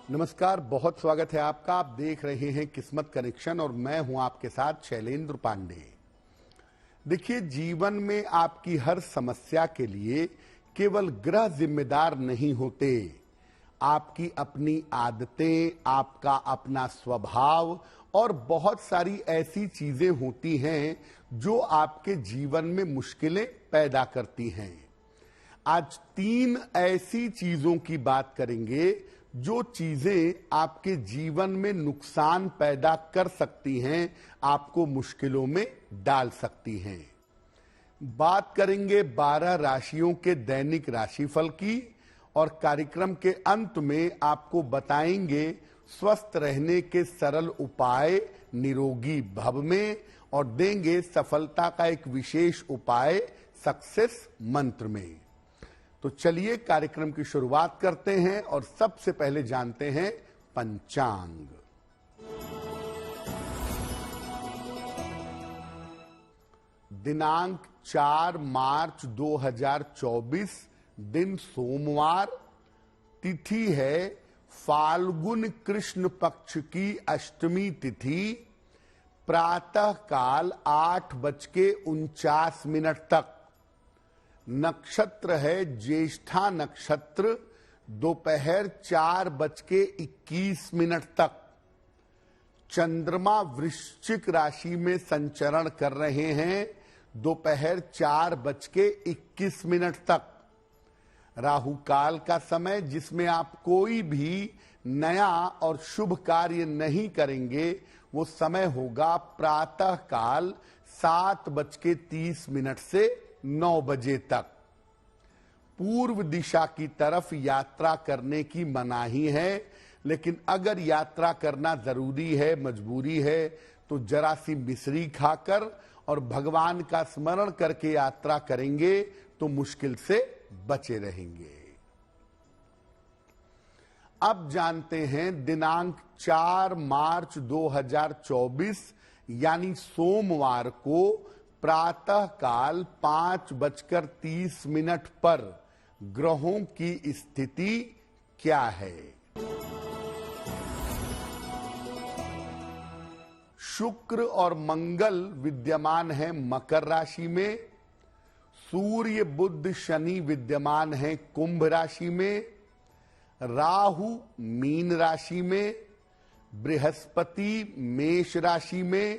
नमस्कार, बहुत स्वागत है आपका। आप देख रहे हैं किस्मत कनेक्शन और मैं हूं आपके साथ शैलेंद्र पांडे। देखिए, जीवन में आपकी हर समस्या के लिए केवल ग्रह जिम्मेदार नहीं होते। आपकी अपनी आदतें, आपका अपना स्वभाव और बहुत सारी ऐसी चीजें होती हैं जो आपके जीवन में मुश्किलें पैदा करती हैं। आज 3 ऐसी चीजों की बात करेंगे जो चीजें आपके जीवन में नुकसान पैदा कर सकती हैं, आपको मुश्किलों में डाल सकती हैं। बात करेंगे 12 राशियों के दैनिक राशिफल की और कार्यक्रम के अंत में आपको बताएंगे स्वस्थ रहने के सरल उपाय निरोगी भव में और देंगे सफलता का एक विशेष उपाय सक्सेस मंत्र में। तो चलिए कार्यक्रम की शुरुआत करते हैं और सबसे पहले जानते हैं पंचांग। दिनांक 4 मार्च 2024, दिन सोमवार, तिथि है फाल्गुन कृष्ण पक्ष की अष्टमी तिथि, प्रातः काल 8:49 तक। नक्षत्र है ज्येष्ठा नक्षत्र, दोपहर 4:21 तक। चंद्रमा वृश्चिक राशि में संचरण कर रहे हैं दोपहर 4:21 तक। राहु काल का समय, जिसमें आप कोई भी नया और शुभ कार्य नहीं करेंगे, वो समय होगा प्रातः काल 7:30 से 9 बजे तक। पूर्व दिशा की तरफ यात्रा करने की मनाही है, लेकिन अगर यात्रा करना जरूरी है, मजबूरी है, तो जरा सी मिश्री खाकर और भगवान का स्मरण करके यात्रा करेंगे तो मुश्किल से बचे रहेंगे। अब जानते हैं दिनांक 4 मार्च 2024 यानी सोमवार को प्रातः काल 5:30 पर ग्रहों की स्थिति क्या है। शुक्र और मंगल विद्यमान है मकर राशि में, सूर्य बुध शनि विद्यमान है कुंभ राशि में, राहु मीन राशि में, बृहस्पति मेष राशि में,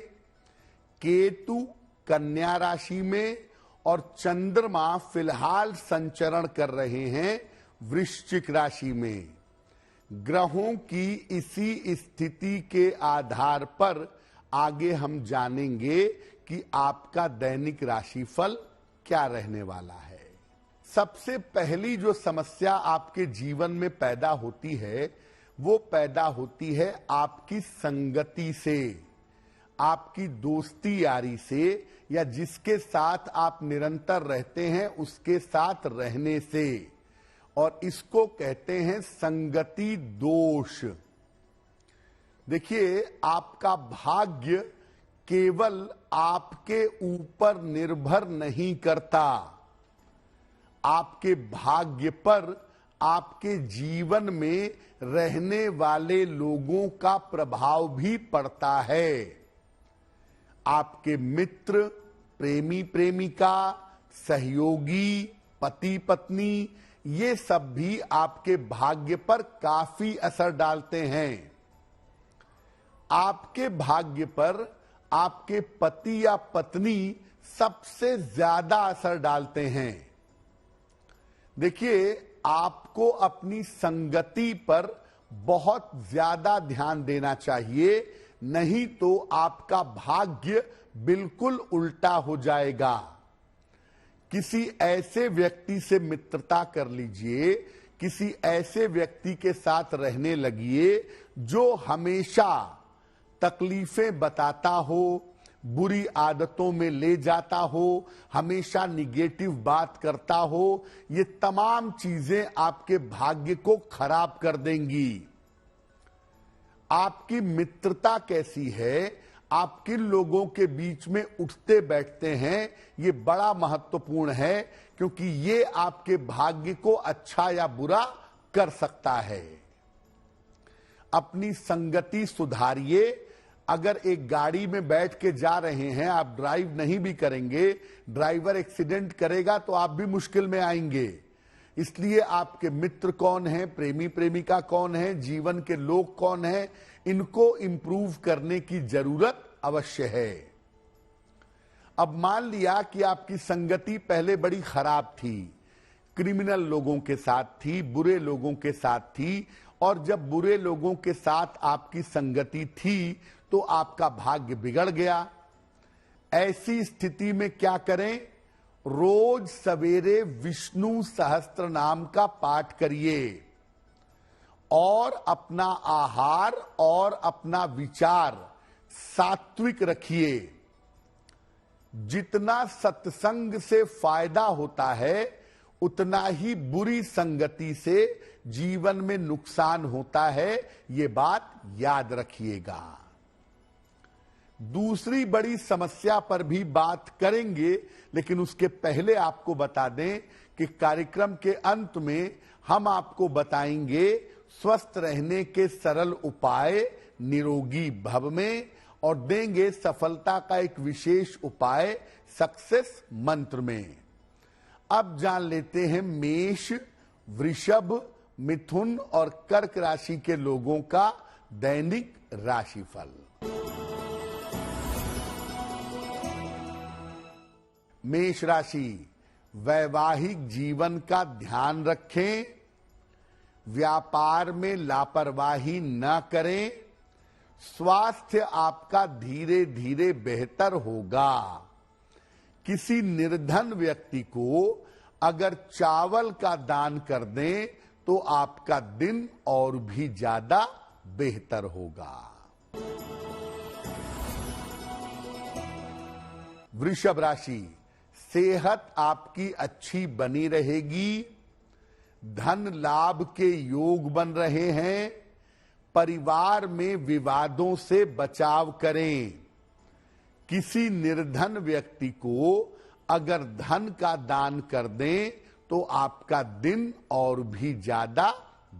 केतु कन्या राशि में और चंद्रमा फिलहाल संचरण कर रहे हैं वृश्चिक राशि में। ग्रहों की इसी स्थिति के आधार पर आगे हम जानेंगे कि आपका दैनिक राशिफल क्या रहने वाला है। सबसे पहली जो समस्या आपके जीवन में पैदा होती है, वो पैदा होती है आपकी संगति से, आपकी दोस्ती यारी से, या जिसके साथ आप निरंतर रहते हैं उसके साथ रहने से, और इसको कहते हैं संगति दोष। देखिए, आपका भाग्य केवल आपके ऊपर निर्भर नहीं करता, आपके भाग्य पर आपके जीवन में रहने वाले लोगों का प्रभाव भी पड़ता है। आपके मित्र, प्रेमी प्रेमिका, सहयोगी, पति पत्नी, ये सब भी आपके भाग्य पर काफी असर डालते हैं। आपके भाग्य पर आपके पति या पत्नी सबसे ज्यादा असर डालते हैं। देखिए, आपको अपनी संगति पर बहुत ज्यादा ध्यान देना चाहिए, नहीं तो आपका भाग्य बिल्कुल उल्टा हो जाएगा। किसी ऐसे व्यक्ति से मित्रता कर लीजिए, किसी ऐसे व्यक्ति के साथ रहने लगिए जो हमेशा तकलीफें बताता हो, बुरी आदतों में ले जाता हो, हमेशा निगेटिव बात करता हो। ये तमाम चीजें आपके भाग्य को खराब कर देंगी। आपकी मित्रता कैसी है, आप किन लोगों के बीच में उठते बैठते हैं, ये बड़ा महत्वपूर्ण है, क्योंकि ये आपके भाग्य को अच्छा या बुरा कर सकता है। अपनी संगति सुधारिए। अगर एक गाड़ी में बैठ के जा रहे हैं, आप ड्राइव नहीं भी करेंगे, ड्राइवर एक्सीडेंट करेगा तो आप भी मुश्किल में आएंगे। इसलिए आपके मित्र कौन है, प्रेमी प्रेमिका कौन है, जीवन के लोग कौन है, इनको इंप्रूव करने की जरूरत अवश्य है। अब मान लिया कि आपकी संगति पहले बड़ी खराब थी, क्रिमिनल लोगों के साथ थी, बुरे लोगों के साथ थी, और जब बुरे लोगों के साथ आपकी संगति थी तो आपका भाग्य बिगड़ गया। ऐसी स्थिति में क्या करें? रोज सवेरे विष्णु सहस्त्र नाम का पाठ करिए और अपना आहार और अपना विचार सात्विक रखिए। जितना सत्संग से फायदा होता है उतना ही बुरी संगति से जीवन में नुकसान होता है, ये बात याद रखिएगा। दूसरी बड़ी समस्या पर भी बात करेंगे, लेकिन उसके पहले आपको बता दें कि कार्यक्रम के अंत में हम आपको बताएंगे स्वस्थ रहने के सरल उपाय निरोगी भव में, और देंगे सफलता का एक विशेष उपाय सक्सेस मंत्र में। अब जान लेते हैं मेष, वृषभ, मिथुन और कर्क राशि के लोगों का दैनिक राशिफल। मेष राशि, वैवाहिक जीवन का ध्यान रखें, व्यापार में लापरवाही न करें, स्वास्थ्य आपका धीरे धीरे बेहतर होगा। किसी निर्धन व्यक्ति को अगर चावल का दान कर दें तो आपका दिन और भी ज्यादा बेहतर होगा। वृषभ राशि, सेहत आपकी अच्छी बनी रहेगी, धन लाभ के योग बन रहे हैं, परिवार में विवादों से बचाव करें। किसी निर्धन व्यक्ति को अगर धन का दान कर दें तो आपका दिन और भी ज्यादा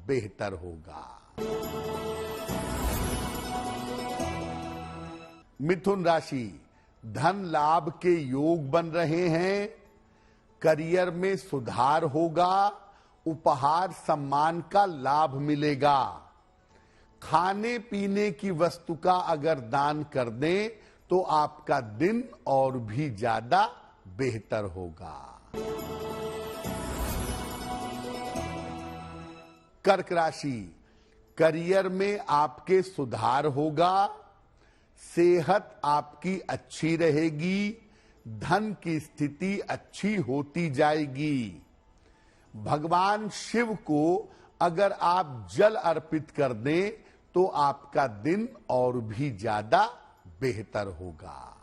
बेहतर होगा। मिथुन राशि, धन लाभ के योग बन रहे हैं, करियर में सुधार होगा, उपहार सम्मान का लाभ मिलेगा। खाने पीने की वस्तु का अगर दान कर दें तो आपका दिन और भी ज्यादा बेहतर होगा। कर्क राशि, करियर में आपके सुधार होगा, सेहत आपकी अच्छी रहेगी, धन की स्थिति अच्छी होती जाएगी। भगवान शिव को अगर आप जल अर्पित कर दें तो आपका दिन और भी ज्यादा बेहतर होगा।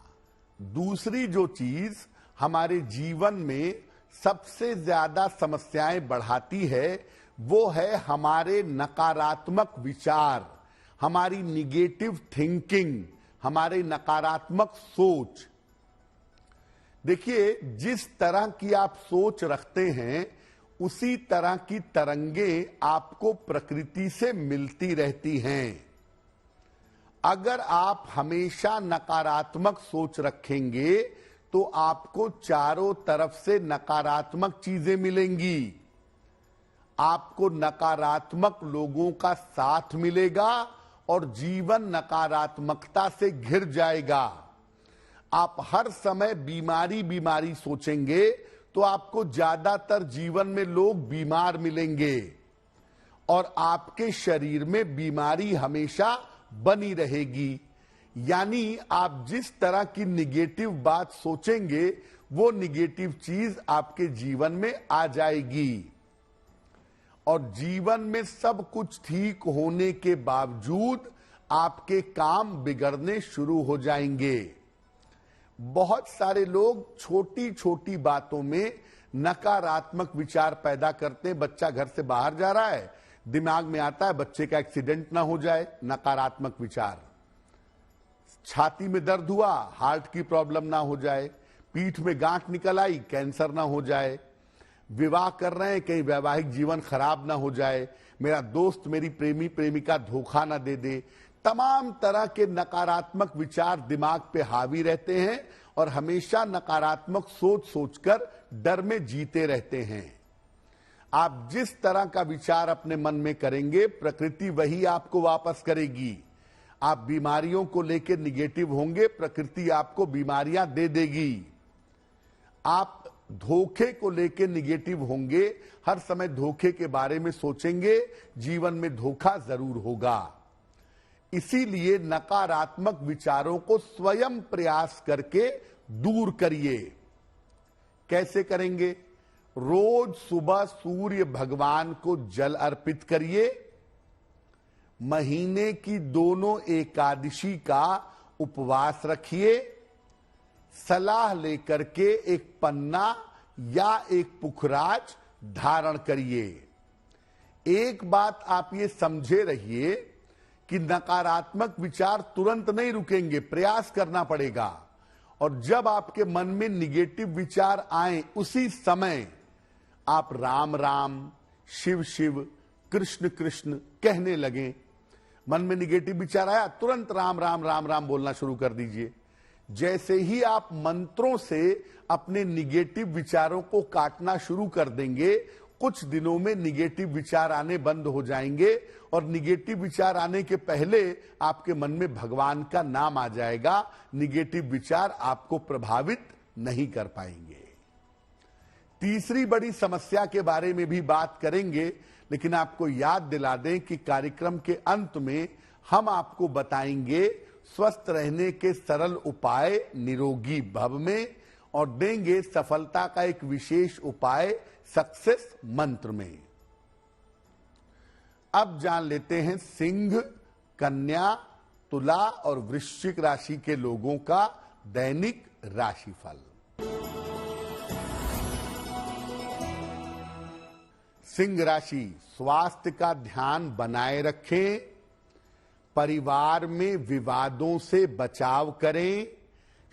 दूसरी जो चीज हमारे जीवन में सबसे ज्यादा समस्याएं बढ़ाती है वो है हमारे नकारात्मक विचार, हमारी निगेटिव थिंकिंग, हमारे नकारात्मक सोच। देखिए, जिस तरह की आप सोच रखते हैं उसी तरह की तरंगें आपको प्रकृति से मिलती रहती हैं। अगर आप हमेशा नकारात्मक सोच रखेंगे तो आपको चारों तरफ से नकारात्मक चीजें मिलेंगी। आपको नकारात्मक लोगों का साथ मिलेगा और जीवन नकारात्मकता से घिर जाएगा। आप हर समय बीमारी बीमारी सोचेंगे तो आपको ज्यादातर जीवन में लोग बीमार मिलेंगे और आपके शरीर में बीमारी हमेशा बनी रहेगी। यानी आप जिस तरह की निगेटिव बात सोचेंगे वो निगेटिव चीज आपके जीवन में आ जाएगी और जीवन में सब कुछ ठीक होने के बावजूद आपके काम बिगड़ने शुरू हो जाएंगे। बहुत सारे लोग छोटी छोटी बातों में नकारात्मक विचार पैदा करते हैं। बच्चा घर से बाहर जा रहा है, दिमाग में आता है बच्चे का एक्सीडेंट ना हो जाए, नकारात्मक विचार। छाती में दर्द हुआ, हार्ट की प्रॉब्लम ना हो जाए। पीठ में गांठ निकल आई, कैंसर ना हो जाए। विवाह कर रहे हैं, कहीं वैवाहिक जीवन खराब ना हो जाए, मेरा दोस्त मेरी प्रेमी प्रेमिका धोखा ना दे दे। तमाम तरह के नकारात्मक विचार दिमाग पे हावी रहते हैं और हमेशा नकारात्मक सोच सोचकर डर में जीते रहते हैं। आप जिस तरह का विचार अपने मन में करेंगे, प्रकृति वही आपको वापस करेगी। आप बीमारियों को लेकर निगेटिव होंगे, प्रकृति आपको बीमारियां दे देगी। आप धोखे को लेकर निगेटिव होंगे, हर समय धोखे के बारे में सोचेंगे, जीवन में धोखा जरूर होगा। इसीलिए नकारात्मक विचारों को स्वयं प्रयास करके दूर करिए। कैसे करेंगे? रोज सुबह सूर्य भगवान को जल अर्पित करिए। महीने की दोनों एकादशी का उपवास रखिए। सलाह लेकर के एक पन्ना या एक पुखराज धारण करिए। एक बात आप ये समझे रहिए कि नकारात्मक विचार तुरंत नहीं रुकेंगे, प्रयास करना पड़ेगा। और जब आपके मन में निगेटिव विचार आए, उसी समय आप राम राम, शिव शिव, कृष्ण कृष्ण कहने लगे। मन में निगेटिव विचार आया, तुरंत राम राम राम राम बोलना शुरू कर दीजिए। जैसे ही आप मंत्रों से अपने निगेटिव विचारों को काटना शुरू कर देंगे, कुछ दिनों में निगेटिव विचार आने बंद हो जाएंगे और निगेटिव विचार आने के पहले आपके मन में भगवान का नाम आ जाएगा। निगेटिव विचार आपको प्रभावित नहीं कर पाएंगे। तीसरी बड़ी समस्या के बारे में भी बात करेंगे, लेकिन आपको याद दिला दें कि कार्यक्रम के अंत में हम आपको बताएंगे स्वस्थ रहने के सरल उपाय निरोगी भव में, और देंगे सफलता का एक विशेष उपाय सक्सेस मंत्र में। अब जान लेते हैं सिंह, कन्या, तुला और वृश्चिक राशि के लोगों का दैनिक राशिफल। सिंह राशि, स्वास्थ्य का ध्यान बनाए रखें। परिवार में विवादों से बचाव करें।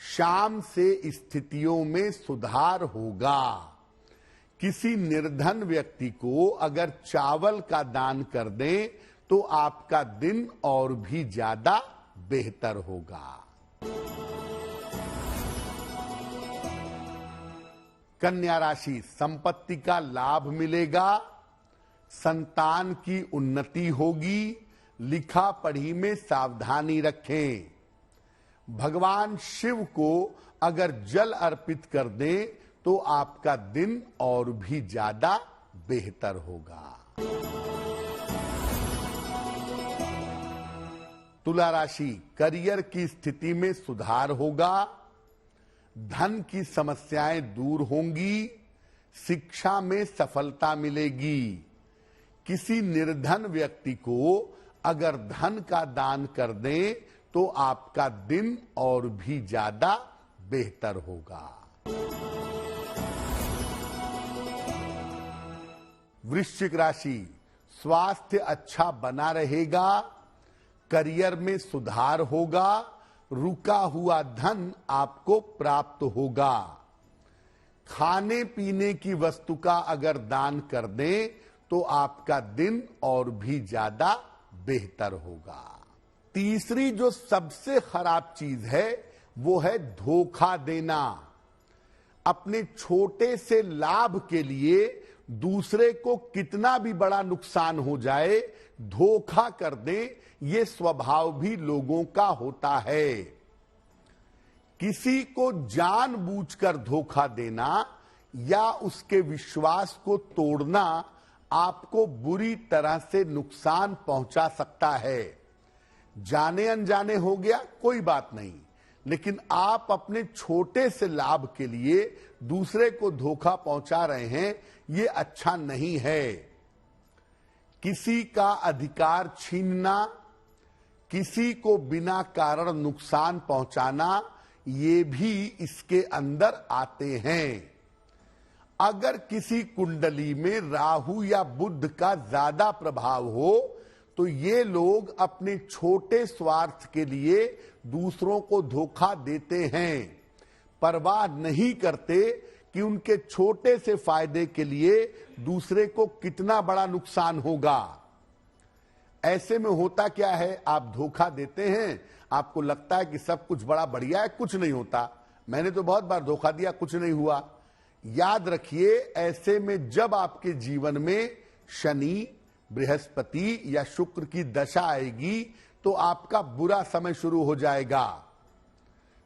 शाम से स्थितियों में सुधार होगा। किसी निर्धन व्यक्ति को अगर चावल का दान कर दें तो आपका दिन और भी ज्यादा बेहतर होगा। कन्या राशि, संपत्ति का लाभ मिलेगा। संतान की उन्नति होगी। लिखा पढ़ी में सावधानी रखें। भगवान शिव को अगर जल अर्पित कर दें तो आपका दिन और भी ज्यादा बेहतर होगा। तुला राशि, करियर की स्थिति में सुधार होगा। धन की समस्याएं दूर होंगी। शिक्षा में सफलता मिलेगी। किसी निर्धन व्यक्ति को अगर धन का दान कर दें तो आपका दिन और भी ज्यादा बेहतर होगा। वृश्चिक राशि, स्वास्थ्य अच्छा बना रहेगा। करियर में सुधार होगा। रुका हुआ धन आपको प्राप्त होगा। खाने पीने की वस्तु का अगर दान कर दें तो आपका दिन और भी ज्यादा बेहतर होगा। तीसरी जो सबसे खराब चीज है वो है धोखा देना। अपने छोटे से लाभ के लिए दूसरे को कितना भी बड़ा नुकसान हो जाए, धोखा कर दें, ये स्वभाव भी लोगों का होता है। किसी को जानबूझकर धोखा देना या उसके विश्वास को तोड़ना आपको बुरी तरह से नुकसान पहुंचा सकता है। जाने अनजाने हो गया कोई बात नहीं, लेकिन आप अपने छोटे से लाभ के लिए दूसरे को धोखा पहुंचा रहे हैं, ये अच्छा नहीं है। किसी का अधिकार छीनना, किसी को बिना कारण नुकसान पहुंचाना, ये भी इसके अंदर आते हैं। अगर किसी कुंडली में राहु या बुध का ज्यादा प्रभाव हो तो ये लोग अपने छोटे स्वार्थ के लिए दूसरों को धोखा देते हैं। परवाह नहीं करते कि उनके छोटे से फायदे के लिए दूसरे को कितना बड़ा नुकसान होगा। ऐसे में होता क्या है, आप धोखा देते हैं, आपको लगता है कि सब कुछ बड़ा बढ़िया है, कुछ नहीं होता। मैंने तो बहुत बार धोखा दिया, कुछ नहीं हुआ। याद रखिए, ऐसे में जब आपके जीवन में शनि, बृहस्पति या शुक्र की दशा आएगी तो आपका बुरा समय शुरू हो जाएगा।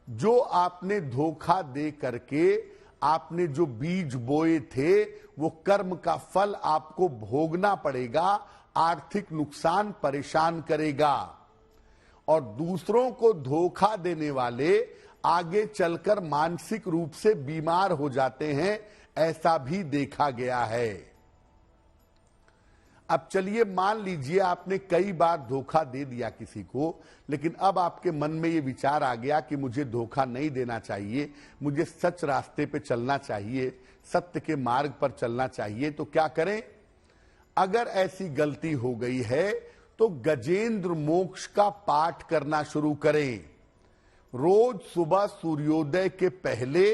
जो आपने धोखा दे करके आपने जो बीज बोए थे, वो कर्म का फल आपको भोगना पड़ेगा। आर्थिक नुकसान परेशान करेगा और दूसरों को धोखा देने वाले आगे चलकर मानसिक रूप से बीमार हो जाते हैं, ऐसा भी देखा गया है। अब चलिए, मान लीजिए आपने कई बार धोखा दे दिया किसी को, लेकिन अब आपके मन में ये विचार आ गया कि मुझे धोखा नहीं देना चाहिए, मुझे सच रास्ते पे चलना चाहिए, सत्य के मार्ग पर चलना चाहिए। तो क्या करें? अगर ऐसी गलती हो गई है तो गजेंद्र मोक्ष का पाठ करना शुरू करें। रोज सुबह सूर्योदय के पहले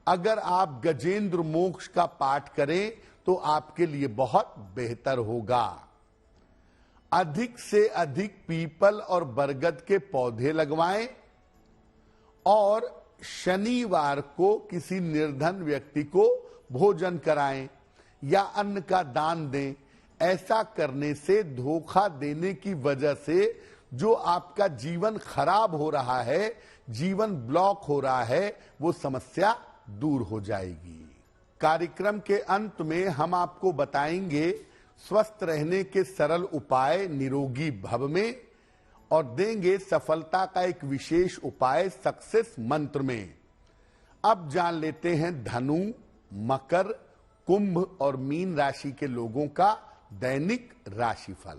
अगर आप गजेंद्र मोक्ष का पाठ करें तो आपके लिए बहुत बेहतर होगा। अधिक से अधिक पीपल और बरगद के पौधे लगवाएं और शनिवार को किसी निर्धन व्यक्ति को भोजन कराएं या अन्न का दान दें। ऐसा करने से धोखा देने की वजह से जो आपका जीवन खराब हो रहा है, जीवन ब्लॉक हो रहा है, वो समस्या दूर हो जाएगी। कार्यक्रम के अंत में हम आपको बताएंगे स्वस्थ रहने के सरल उपाय निरोगी भव में और देंगे सफलता का एक विशेष उपाय सक्सेस मंत्र में। अब जान लेते हैं धनु, मकर, कुंभ और मीन राशि के लोगों का दैनिक राशिफल।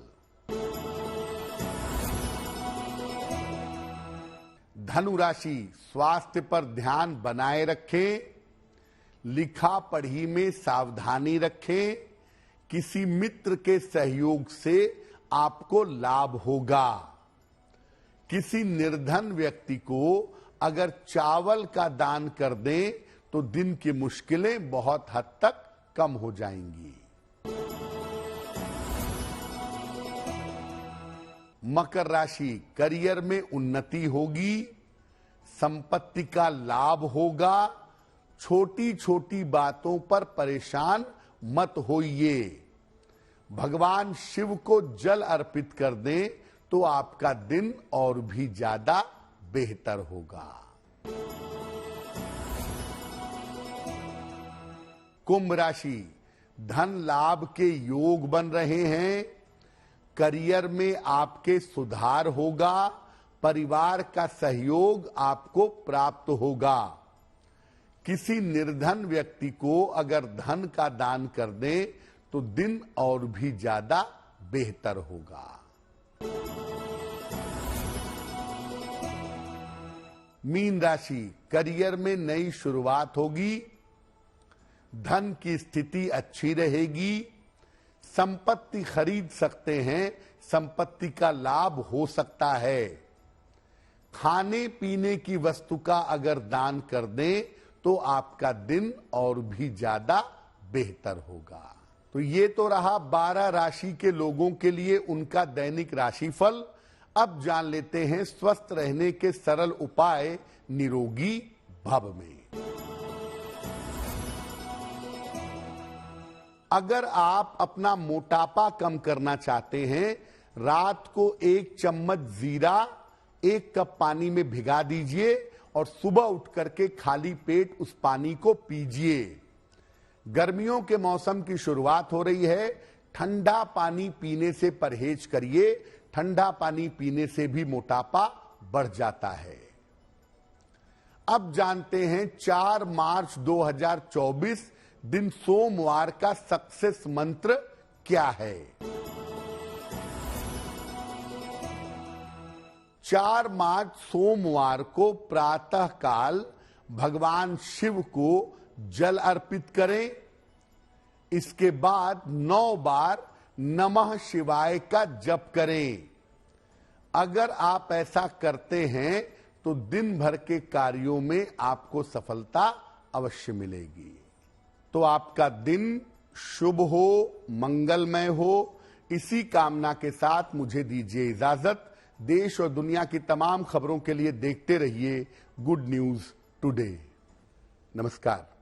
धनु राशि, स्वास्थ्य पर ध्यान बनाए रखें, लिखा पढ़ी में सावधानी रखें, किसी मित्र के सहयोग से आपको लाभ होगा। किसी निर्धन व्यक्ति को अगर चावल का दान कर दें तो दिन की मुश्किलें बहुत हद तक कम हो जाएंगी। मकर राशि, करियर में उन्नति होगी, संपत्ति का लाभ होगा, छोटी छोटी बातों पर परेशान मत होइए। भगवान शिव को जल अर्पित कर दें तो आपका दिन और भी ज्यादा बेहतर होगा। कुंभ राशि, धन लाभ के योग बन रहे हैं, करियर में आपके सुधार होगा, परिवार का सहयोग आपको प्राप्त होगा। किसी निर्धन व्यक्ति को अगर धन का दान कर दें तो दिन और भी ज्यादा बेहतर होगा। मीन राशि, करियर में नई शुरुआत होगी, धन की स्थिति अच्छी रहेगी, संपत्ति खरीद सकते हैं, संपत्ति का लाभ हो सकता है। खाने पीने की वस्तु का अगर दान कर दें तो आपका दिन और भी ज्यादा बेहतर होगा। तो ये तो रहा 12 राशि के लोगों के लिए उनका दैनिक राशिफल। अब जान लेते हैं स्वस्थ रहने के सरल उपाय निरोगी भव में। अगर आप अपना मोटापा कम करना चाहते हैं, रात को 1 चम्मच जीरा 1 कप पानी में भिगा दीजिए और सुबह उठ करके खाली पेट उस पानी को पीजिए। गर्मियों के मौसम की शुरुआत हो रही है, ठंडा पानी पीने से परहेज करिए, ठंडा पानी पीने से भी मोटापा बढ़ जाता है। अब जानते हैं 4 मार्च 2024 दिन सोमवार का सक्सेस मंत्र क्या है। 4 मार्च सोमवार को प्रातः काल भगवान शिव को जल अर्पित करें। इसके बाद 9 बार नमः शिवाय का जप करें। अगर आप ऐसा करते हैं तो दिन भर के कार्यों में आपको सफलता अवश्य मिलेगी। तो आपका दिन शुभ हो, मंगलमय हो। इसी कामना के साथ मुझे दीजिए इजाजत। देश और दुनिया की तमाम खबरों के लिए देखते रहिए गुड न्यूज टुडे। नमस्कार।